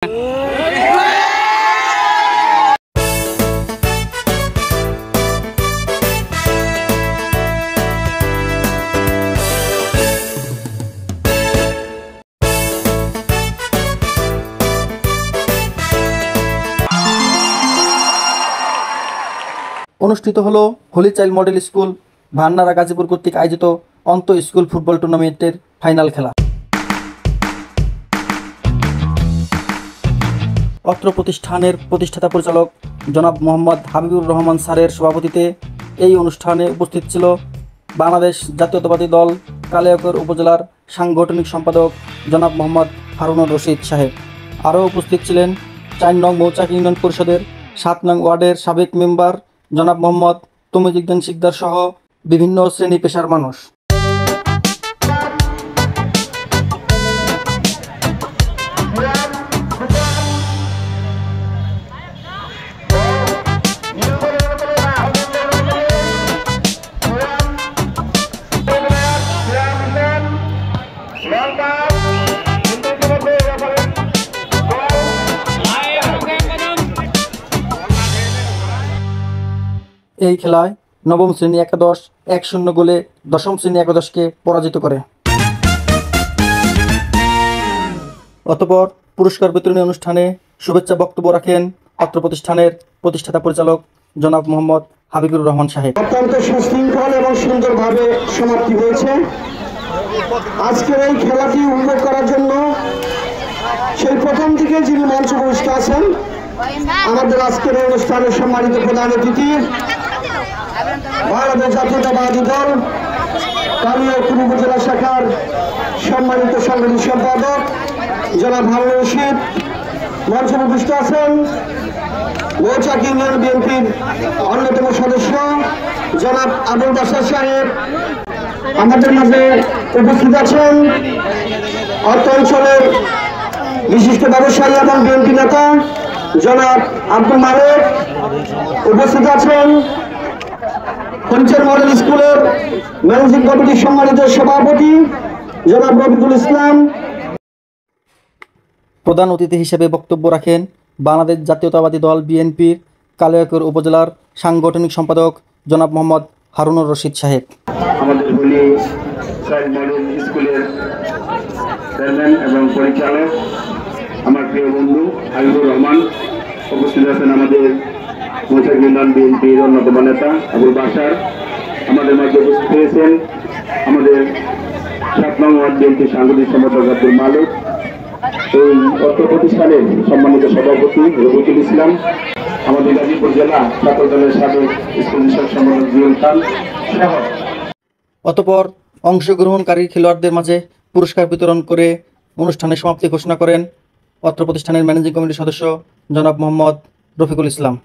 অনুষ্ঠিত হলো holy child model school Bhannara Gazipur কর্তৃক আয়োজিত অন্ত স্কুল ফুটবল টুর্নামেন্টের ফাইনাল খেলা। অত্র প্রতিষ্ঠানের প্রতিষ্ঠাতা পরিচালক জনাব মোহাম্মদ হাবিবুর রহমান স্যারের সভাপতিত্বে এই অনুষ্ঠানে উপস্থিত ছিল বাংলাদেশ জাতীয়তাবাদী দল কালিয়াকৈর উপজেলার সাংগঠনিক সম্পাদক জনাব মোহাম্মদ হারুনুর রশিদ সাহেব। আরও উপস্থিত ছিলেন ৪ নং মৌচাক ইউনিয়ন পরিষদের ৭ নং ওয়ার্ডের সাবেক মেম্বার জনাব মোহাম্মদ তমিজুদ্দিন শিকদার সহ বিভিন্ন শ্রেণী পেশার মানুষ। এই খেলায় নবম শ্রেণী একাদশ ১-০ গোলে দশম শ্রেণী একাদশকে পরাজিত করে। অতঃপর পুরস্কার বিতরণী অনুষ্ঠানে শুভেচ্ছা বক্তব্য রাখেন অত্র প্রতিষ্ঠানের প্রতিষ্ঠাতা পরিচালক জনাব মোহাম্মদ হাবিবুর রহমান সাহেব। অত্যন্ত সুশৃঙ্খল এবং সুন্দরভাবে সমাপ্তি হয়েছে। আজকের এই খেলাটি উপভোগ করার জন্য সেই প্রথম থেকে যিনি মঞ্চভূষ্ট আছেন আমাদের আজকের এই অনুষ্ঠানের সম্মানিত প্রধান অতিথি বাংলাদেশ জাতীয়তাবাদী দল কালিয়াকৈর উপজেলা শাখার সম্মানিত সাংগঠনিক সম্পাদক জনাব হারুনুর রশিদ, মঞ্চভূষ্ট আছেন মৌচাক ইউনিয়ন বিএনপির অন্যতম সদস্য জনাব আবুল বাশার সাহেব, আমাদের মাঝে উপস্থিত আছেন অত্র অঞ্চলের বিশিষ্ট ব্যবসায়ী এবং বিএনপি নেতা জনাব আব্দুল মালেক, উপস্থিত আছেন পঞ্চায়েত মডেল স্কুলের ম্যানেজিং কমিটির সম্মানিত সভাপতি জনাব রফিকুল ইসলাম। প্রধান অতিথি হিসেবে বক্তব্য রাখেন বাংলাদেশ জাতীয়তাবাদী দল বিএনপির কালিয়াকৈর উপজেলার সাংগঠনিক সম্পাদক জনাব মোহাম্মদ হারুনুর রশিদ সাহেব। আমাদের হোলি চাইল্ড মডেল স্কুলের চেয়ারম্যান এবং পরিচালক আমার প্রিয় বন্ধু হাবিবুর রহমান, উপস্থিত আছেন আমাদের মৌচাক ইউনিয়ন বিএনপির অন্যতম নেতা আবুল বাশার, আমাদের মাঝে উপস্থিত হয়েছেন আমাদের ৭ নং ওয়ার্ড বিএনপির সাংগঠনিক সম্পাদক আব্দুল মালেক, এই অত্র প্রতিষ্ঠানের সম্মানিত সভাপতি রফিকুল ইসলাম, আমাদের গাজীপুর জেলা ছাত্র দলের সাবেক স্কুল বিষয়ক সম্পাদক জিউল খান সহ। অতঃপর অংশগ্রহণকারী খেলোয়াড়দের মাঝে পুরস্কার বিতরণ করে অনুষ্ঠানের সমাপ্তি ঘোষণা করেন অত্র প্রতিষ্ঠানের ম্যানেজিং কমিটির সদস্য জনাব মোহাম্মদ রফিকুল ইসলাম।